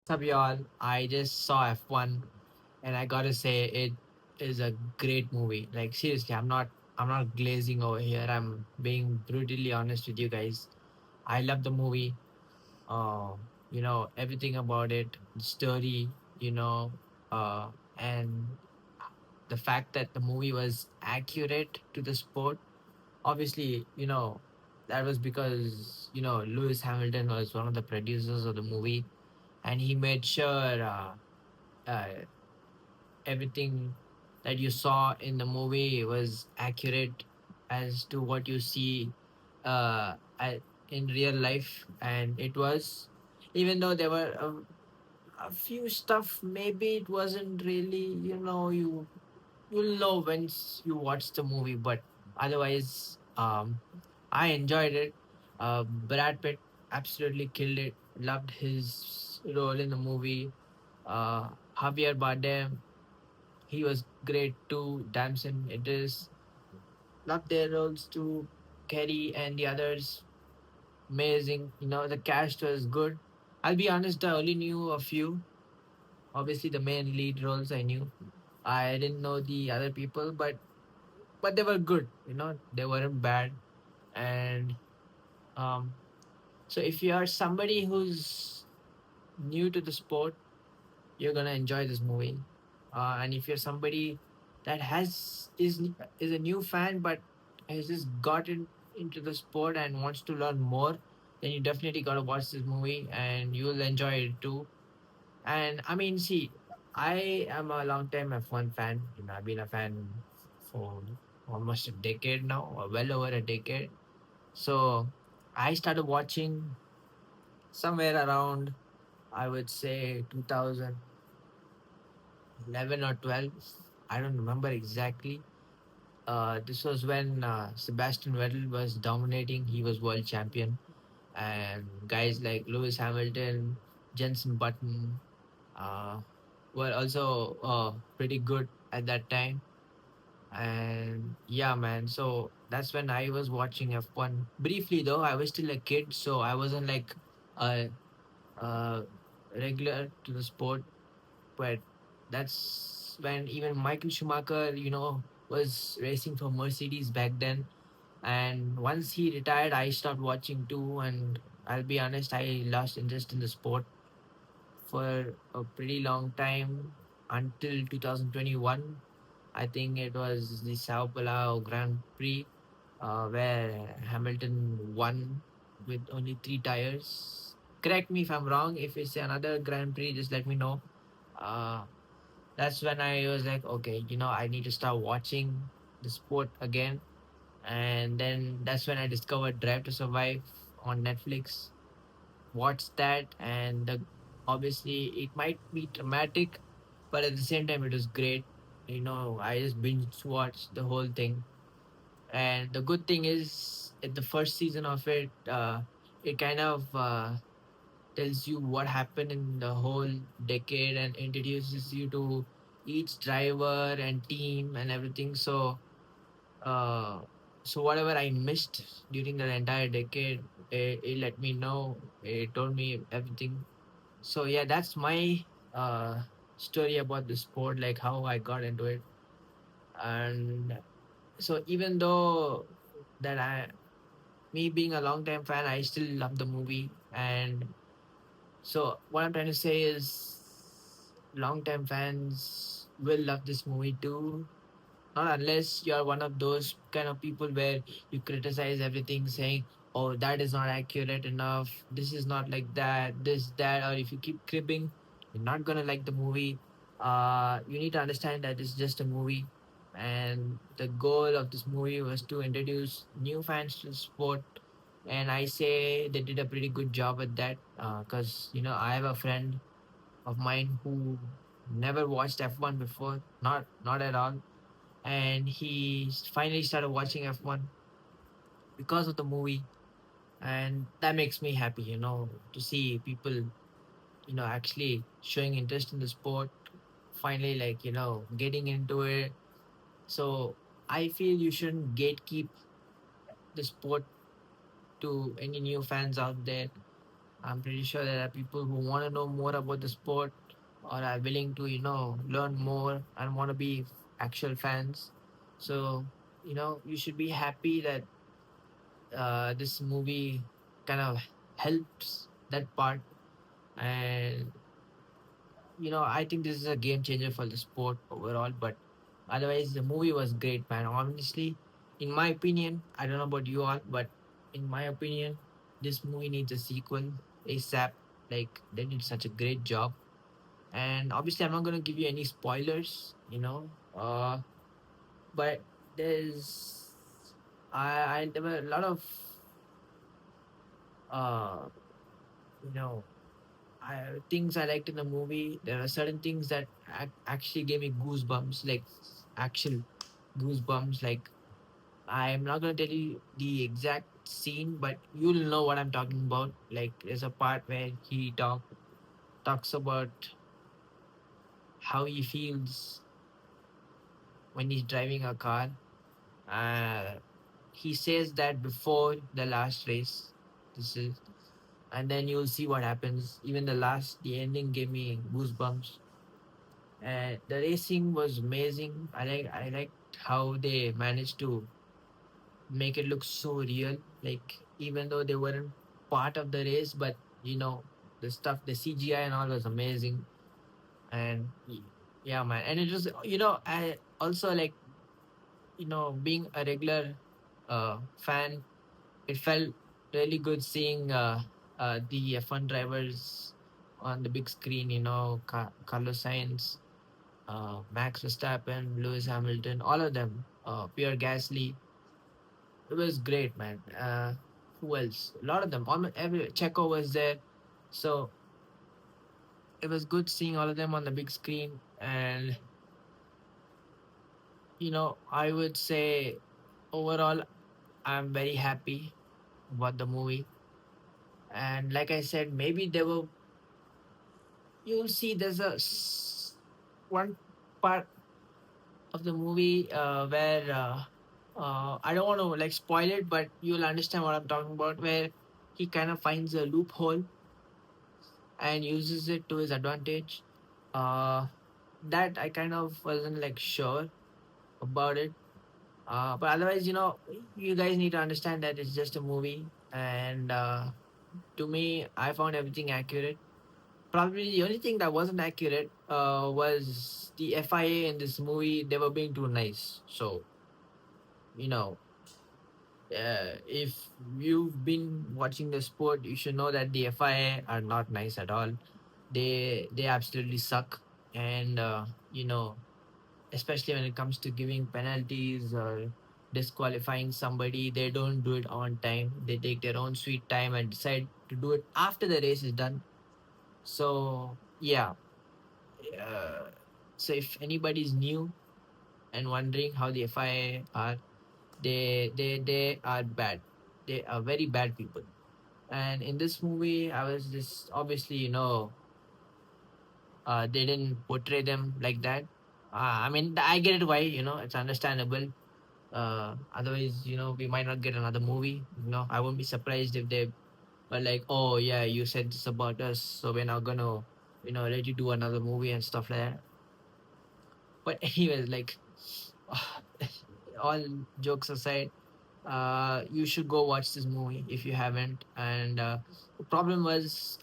What's up, y'all? I just saw F1, and I gotta say it is a great movie. Like seriously, I'm not glazing over here. I'm being brutally honest with you guys. I love the movie. Uh, everything about it, the story, you know, uh, and the fact that the movie was accurate to the sport. Obviously, that was because Lewis Hamilton was one of the producers of the movie, and he made sure uh, everything that you saw in the movie was accurate as to what you see uh, in real life, and it was, even though there were a few stuff, maybe it wasn't really, you'll know once you watch the movie, but otherwise, I enjoyed it. Brad Pitt absolutely killed it. Loved his role in the movie. Javier Bardem, he was great too. Damson Idris, loved their roles too. Kerry and the others, amazing. The cast was good. I'll be honest, I only knew a few. Obviously, the main lead roles I knew. I didn't know the other people, but they were good. They weren't bad. And um, so if you are somebody who's new to the sport, you're gonna enjoy this movie. And if you're somebody that is a new fan but has just gotten into the sport and wants to learn more, then you definitely gotta watch this movie and you'll enjoy it too. And I mean, see, I am a long time F1 fan. I've been a fan for almost a decade now, or well over a decade. So I started watching somewhere around, I would say, 2011 or 12. I don't remember exactly. This was when Sebastian Vettel was dominating. He was world champion, and guys like Lewis Hamilton, Jenson Button, uh, were also pretty good at that time. And yeah, man. So that's when I was watching F1. Briefly though, I was still a kid, so I wasn't like a, a regular to the sport. But that's when even Michael Schumacher, was racing for Mercedes back then. And once he retired, I stopped watching too. And I'll be honest, I lost interest in the sport for a pretty long time until 2021. I think it was the Sao Paulo Grand Prix where Hamilton won with only three tires. Correct me if I'm wrong. If it's another Grand Prix, just let me know. Uh, that's when I was like, okay, I need to start watching the sport again. And then that's when I discovered Drive to Survive on Netflix. Watched that, and obviously it might be dramatic, but at the same time, it was great. I just binge watched the whole thing. And the good thing is, at the first season of it, it kind of tells you what happened in the whole decade and introduces you to each driver and team and everything. Uh, so whatever I missed during the entire decade, it let me know. It told me everything. So yeah, that's my story about the sport, like how I got into it. And so even though that me being a long time fan, I still love the movie. And so what I'm trying to say is, long time fans will love this movie too. Not unless you're one of those kind of people where you criticize everything, saying, "Oh, that is not accurate enough. This is not like that. This, that," or if you keep cribbing, you're not gonna like the movie. You need to understand that it's just a movie, and the goal of this movie was to introduce new fans to the sport. And I say they did a pretty good job at that, because I have a friend of mine who never watched F1 before, not at all, and he finally started watching F1 because of the movie, and that makes me happy, to see people, actually showing interest in the sport, finally, like, getting into it. So I feel you shouldn't gatekeep the sport to any new fans out there. I'm pretty sure there are people who want to know more about the sport or are willing to, learn more and want to be actual fans. So, you should be happy that this movie kind of helps that part. And, I think this is a game changer for the sport overall. But otherwise, the movie was great, man. Honestly, in my opinion, I don't know about you all, but in my opinion, this movie needs a sequel ASAP. Like, they did such a great job. And obviously, I'm not going to give you any spoilers, but there's, there were a lot of, uh, you know, things I liked in the movie. There are certain things that actually gave me goosebumps, like actual goosebumps. Like, I'm not gonna tell you the exact scene, but you'll know what I'm talking about. Like, there's a part where he talks about how he feels when he's driving a car. Uh, he says that before the last race. This is, and then you'll see what happens. Even the ending gave me goosebumps. And the racing was amazing. I liked how they managed to make it look so real. Like, even though they weren't part of the race, but the stuff, the CGI and all was amazing. And yeah, man. And it was, I also like, being a regular fan, it felt really good seeing the F1 drivers on the big screen. Carlos Sainz, Max Verstappen, Lewis Hamilton, all of them, Pierre Gasly. It was great, man. Who else? A lot of them. Almost every Checo was there, so it was good seeing all of them on the big screen. And I would say overall, I'm very happy about the movie. And like I said, maybe there were. You'll see there's one part of the movie where I don't want to like spoil it, but you'll understand what I'm talking about. Where he kind of finds a loophole and uses it to his advantage. Uh, that I kind of wasn't like sure about it. But otherwise, you guys need to understand that it's just a movie, and to me, I found everything accurate. Probably the only thing that wasn't accurate was the FIA in this movie. They were being too nice. So, you know, if you've been watching the sport, you should know that the FIA are not nice at all. They absolutely suck, and especially when it comes to giving penalties or disqualifying somebody, they don't do it on time. They take their own sweet time and decide to do it after the race is done. So yeah, uh, so if anybody's new and wondering how the FIA are, they are bad. They are very bad people. And in this movie, I was just obviously, they didn't portray them like that. I mean, I get it why, it's understandable. Otherwise, we might not get another movie. I won't be surprised if they were like, oh yeah, you said this about us, so we're not gonna, let you do another movie and stuff like that. But anyways, like, all jokes aside, you should go watch this movie if you haven't. And the problem was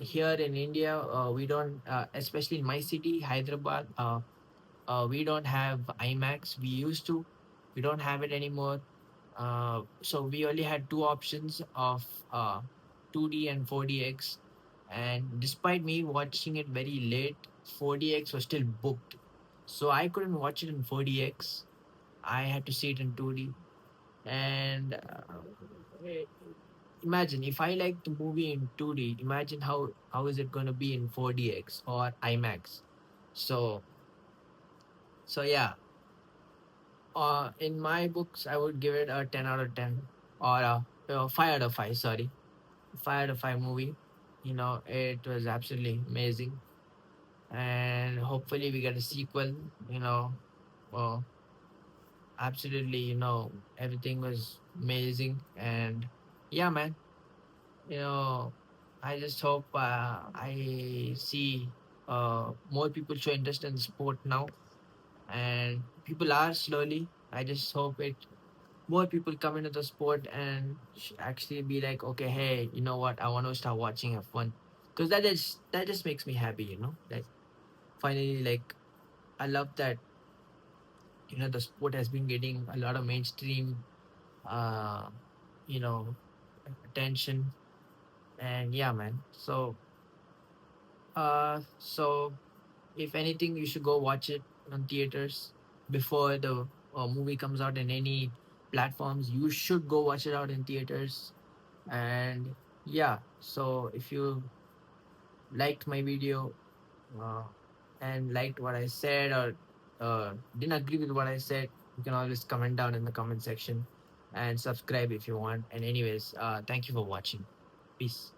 here in India, we don't, especially in my city, Hyderabad. We don't have IMAX. We used to. We don't have it anymore. So we only had two options of 2D and 4DX. And despite me watching it very late, 4DX was still booked. So I couldn't watch it in 4DX. I had to see it in 2D. And eh, imagine if I like the movie in 2D, imagine how is it going to be in 4DX or IMAX. So yeah, in my books, I would give it a 10 out of 10 or a 5 out of 5. Sorry, 5 out of 5 movie. It was absolutely amazing, and hopefully we get a sequel. Uh, Absolutely. Everything was amazing, and yeah, man. You know, I just hope I see more people show interest in the sport now, and people are slowly. I just hope it more people come into the sport and actually be like, okay, hey, you know what? I want to start watching F1 because that just makes me happy. Like finally, like I love that the sport has been getting a lot of mainstream, uh, you know, attention, and yeah, man. So if anything, you should go watch it on theaters before the movie comes out in any platforms. You should go watch it out in theaters. And yeah, so if you liked my video uh, and liked what I said or didn't agree with what I said, you can always comment down in the comment section and subscribe if you want. And anyways, thank you for watching. Peace.